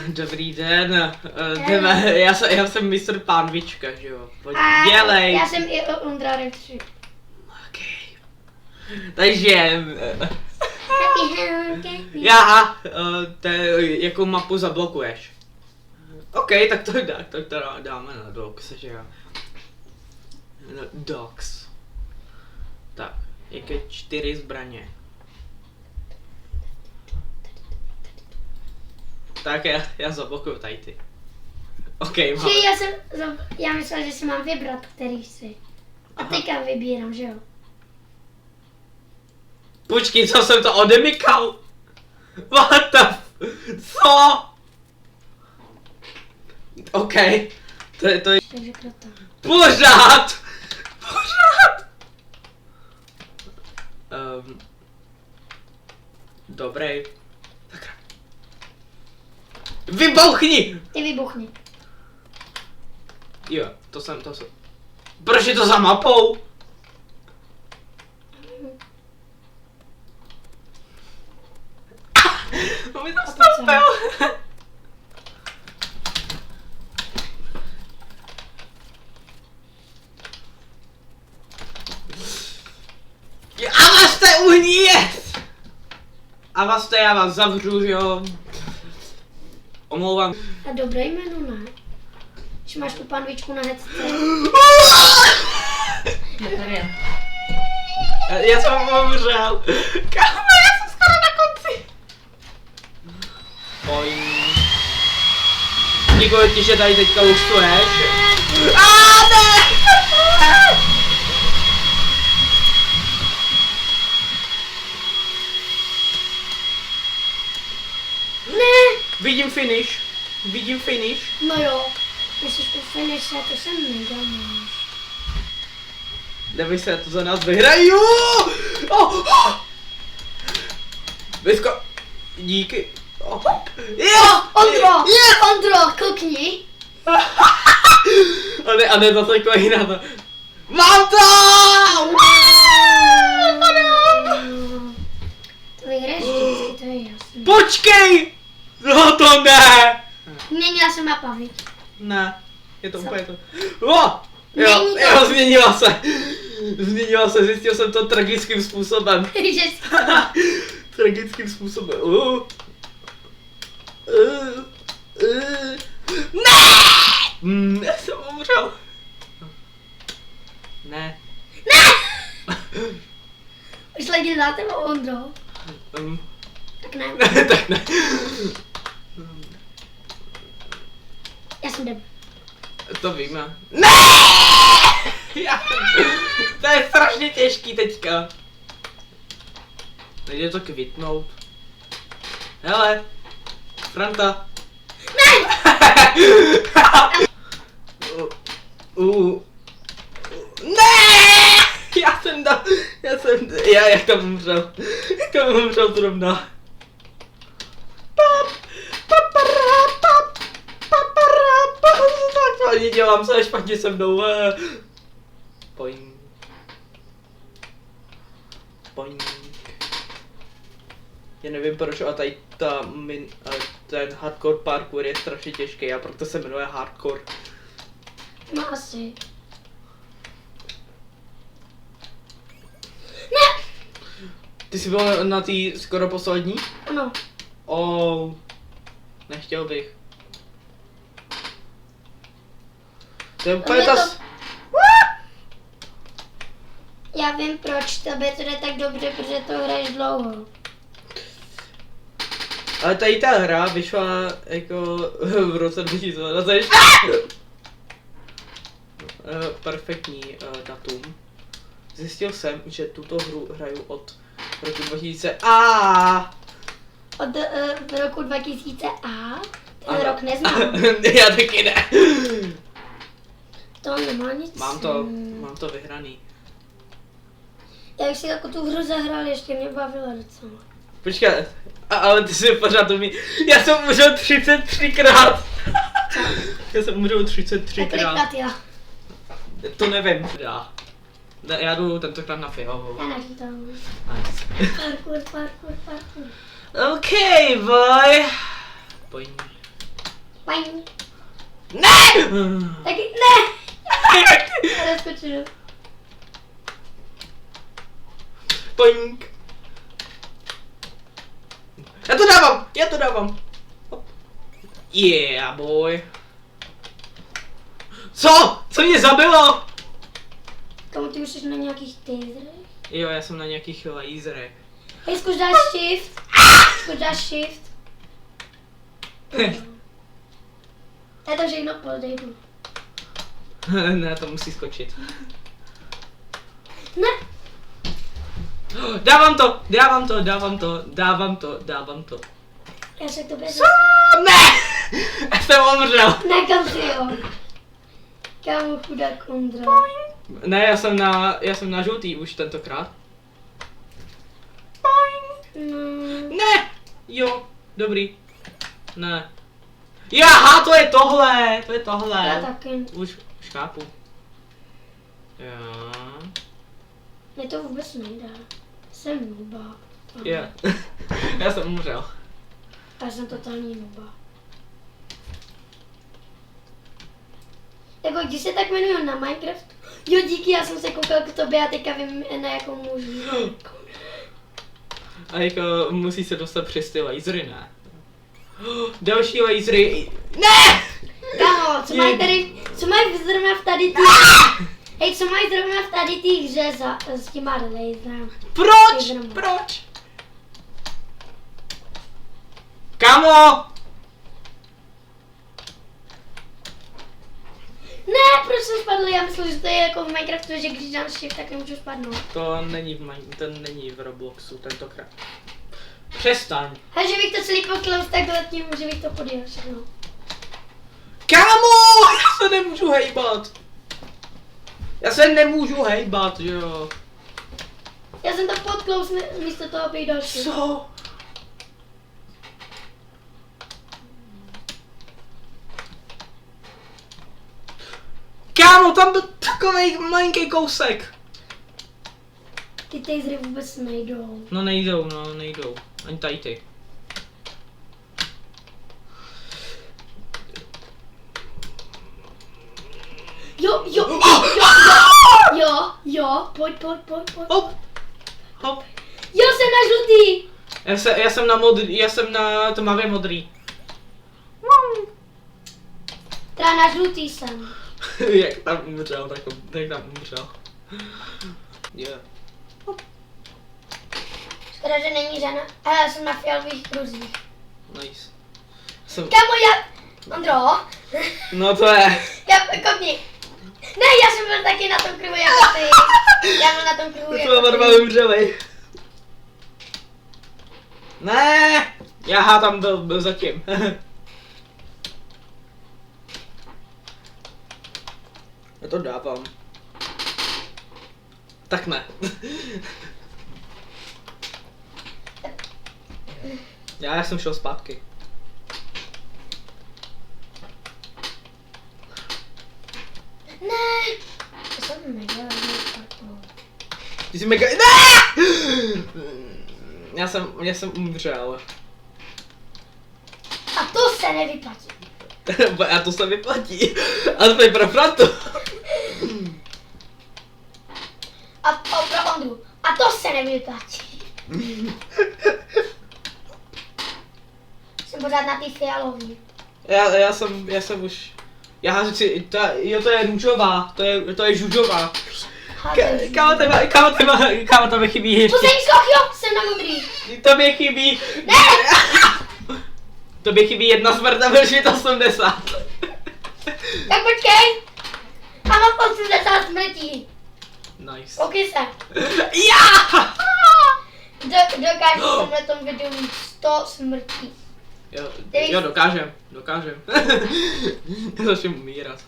Dobrý den. Já jsem mistr Pánvička, že jo? Dělej. Já jsem i Ondra Repři. Okay. Takže... jakou mapu zablokuješ? OK, tak to dáme na dogs, že jo? No, dogs. Tak, jaké 4 zbraně? Tak já zablokuju tady ty. OK, mám. Já myslel, že si mám vybrat, který si. A teďka vybírám, že jo? Počkej, co jsem to odemykal? What the co? OK. To je... Takže proto. Pořád! Dobrý. Vybouchni! Ty vybuchni. Jo, to jsem. Proč je to za mapou? On mi tam stoupil. A vás to uhníjet! A vás to já vás zavřu, jo? Omlouvám. A dobré jméno, ne? Když máš tu Pánvičku na hecce. Já jsem umřel. Kámo, já jsem skoro na konci. Děkuji ti, že tady teďka luštuješ. Ne! Ne! Vidím finish. No jo. Myslíš u finish, to jsem nedámáš. Neboj se, to za nás vyhrají. Vysko... Díky. Ondro, koukni. A ne, to taková jiná to. Mám to! To vyhraješ vždycky, to je jasné. Počkej! No to ne! Změnila se mapa, viď? Ne, je to Co? úplně to. Jo, změnila se. Zjistil jsem to tragickým způsobem. Tragickým způsobem. Ne! Já jsem umřel. Ne. Už lidi za tebou, Ondro. Tak ne. Tak ne. Já jsem debil. To víme. Ne! To je strašně těžký teďka. Nejde to kvitnout. Hele. Franta. Ne! Ne! Jak tam umřel. Jak tam umřel zrovna. Ani dělám se špatně se mnou. Poing. Já nevím proč, a tady ten hardcore parkour je strašně těžký a proto se jmenuje hardcore. No asi. Ty jsi byl na té skoro poslední? Ano. Nechtěl bych. To je úplně ta... Já vím proč, tobě to jde tak dobře, protože to hraješ dlouho. Ale tady ta hra vyšla jako v roce 2020. Perfektní datum. Zjistil jsem, že tuto hru hraju od roku 2000 Od roku 2000 ten rok neznám. Já taky ne. To nemá nic. Mám to vyhraný. Já už si jako tu hru zahrál, ještě mě bavila docela. Počkej, ale ty jsi pořád umí. Já jsem umřel 33krát. Já jsem umřel 33krát. Já. To nevím. Já jdu tentokrát na fialovou. Já načítám. Nice. Parkour. OK, boy. Pojď. Paň. Ne! Taky, ne! Já neskočil. Pojď. Já to dávám. Hop. Yeah, boy. Co? Co mě zabilo? Kamu, ty už jsi na nějakých taserech? Jo, já jsem na nějakých laserech. Hej, zkuš dáš shift. Zkuš dáš shift. Já to všechno podejdu. Ne, to musí skočit. Ne! Dávám to. Já se k tobě Co? Ne! Já jsem umřel. Ne, kam si jo. Kámo, chudák Ondra. Ne, já jsem na žlutý už tentokrát. Ne! Jo, dobrý. Ne. Jaha, to je tohle. Já taky. Už chápu. Jo. Mě to vůbec nejde. Jsem nuba. Yeah. Já jsem umřel. Já jsem totální nuba. Jako, když se tak jmenuju na Minecraft? Jo, díky, já jsem se koukal k tobě a teďka vím, na jakou můžu. A jako musí se dostat přes ty lasery, ne? Další lasery. Ne! Kámo, co mají zrovna v tady ty... Hej, co mají zrovna v tady ty hře s těma laserem? Proč? Kamo! Ne, proč jsem spadl? Já myslím, že to je jako v Minecraftu, že když dám shift, tak nemůžu spadnout. To není v Robloxu tentokrát. Přestaň. A že bych to celý poklous takhle tím, že bych to podjel všechno. Kámo! Já se nemůžu hejbat. Že jo. Já jsem to podklous místo toho, abych dal shift. Co? Kámo, tam byl takovej malinký kousek. Ty tasery vůbec nejdou. No nejdou. Ani tady ty. Jo, pojď. Hop. Jo, jsem na žlutý. Já jsem na tmavě modrý. Teda na žlutý jsem. Jak tam umřel, tak tam umřel. Yeah. Škoda, že není žena. Ale já jsem na fialových kruzích. Nice. Kámo, Ondro. No to je. Kopni. Ne, já jsem byl taky na tom kruhu jako ty. Já byl na tom kruhu jako Jsme dva umřeli. Ne! Jaha, tam byl zatím. Já to dávám. Tak ne. Já jsem šel zpátky. Ne! To jsem mega špatnou. Ty jsi mega... Ne! Já jsem umřel. A to se nevyplatí. A to se vyplatí. A to je pro Frantu. A pro Ondru. A to se nevyplatí. Jsem pořád na ty fialový. Já jsem už... to je růžová, to je žužová. Kámo, to mi chybí ještě. Poslední skok, jo, jsem na modrý. To mi chybí. Ne! To mi chybí jedna smrt a vyšli 80. Tak počkej. A mám 80 smrtí. Nice. Koukej se. Já! Dokážu v tomhle tom videu mít 100 smrtí. Jo, dokážem. Já začnu umírat.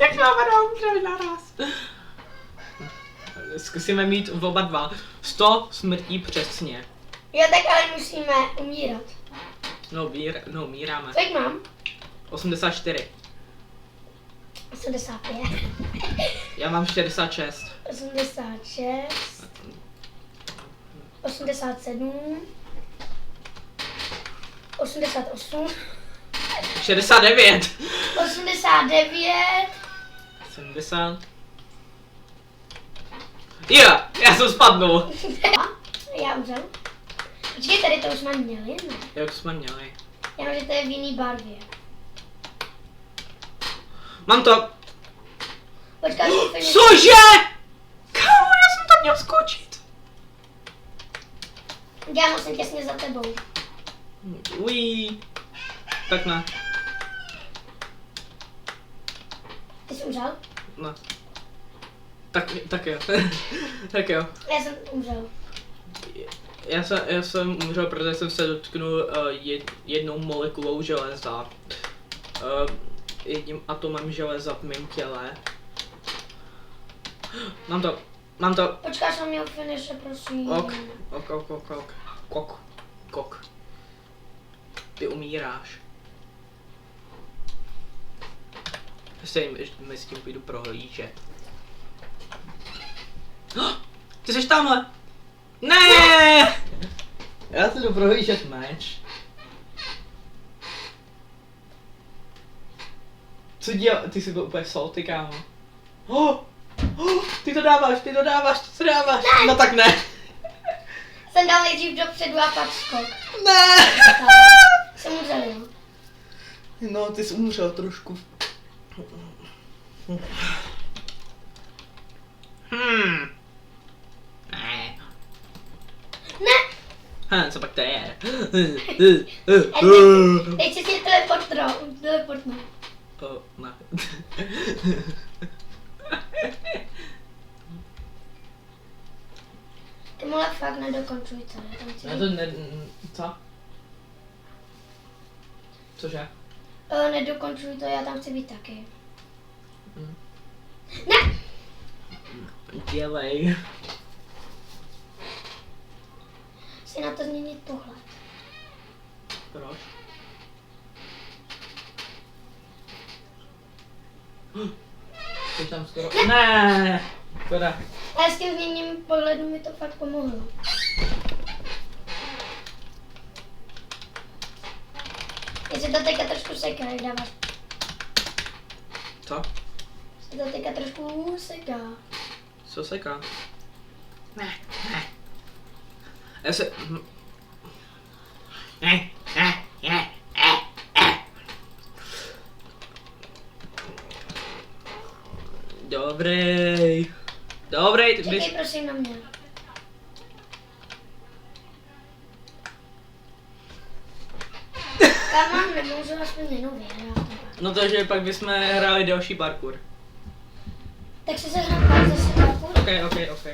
Jak máme umřeli naraz? Zkusíme mít oba dva 100 smrtí přesně. Jo, tak ale musíme umírat. No, umíráme. Kolik mám? 84. 85. Já mám 46. 86. 87. 88. 69. 89. 70. Jo, já jsem spadnul. Já umřel. Počkej, tady to už jsme měli, ne? Jak jsme měli. Já vím, že to je v jiný barvě. Mám to. Počkej, finish. Cože? Kámo, já jsem tam měl skočit. Já musím těsně za tebou. Ují. Tak ne. Ty jsi umřel? Ne. Tak jo. Tak jo. Já jsem umřel. Já jsem umřel, protože jsem se dotknul jednou molekulou železa. Jedním atomem železa v mém těle. Mám to. Počkej, až jsem měl finiše, prosím. Kok. Ty umíráš. My s tím půjdu prohlížet. Ty jsi tamhle! Ne! Já si jdu prohlížet meč. Co dělá? Ty jsi byl úplně salty, kámo. Ty to dáváš. No tak ne. Jsem dal nejdřív dopředu a pak skok. Ne! Jsem umřel, jo. No, ty jsi umřel trošku. Ne. Co pak to je? Teď si tě teleportnu. Ne. Ty mole fakt nedokončuj celé. Já to ne... Co? Cože? Nedokončuj to, já tam chci být taky. Hmm. Ne! Dělej. Chci na to změnit pohled. Proč? Jsi tam skoro... Ne! Škoda. Ale s tím změním pohledu mi to fakt pomohlo. Jestli to teďka trošku seká, jak dáváš. Co? Jestli to teďka trošku seká. Co seká? Ne. Já se... Ne. Dobrý, ty bys... Čekej prosím na mě. Kam nemůžu aspoň jenom vyhrát. No to, že pak bychom hráli další parkour. Tak si zahrám zase parkour. Ok.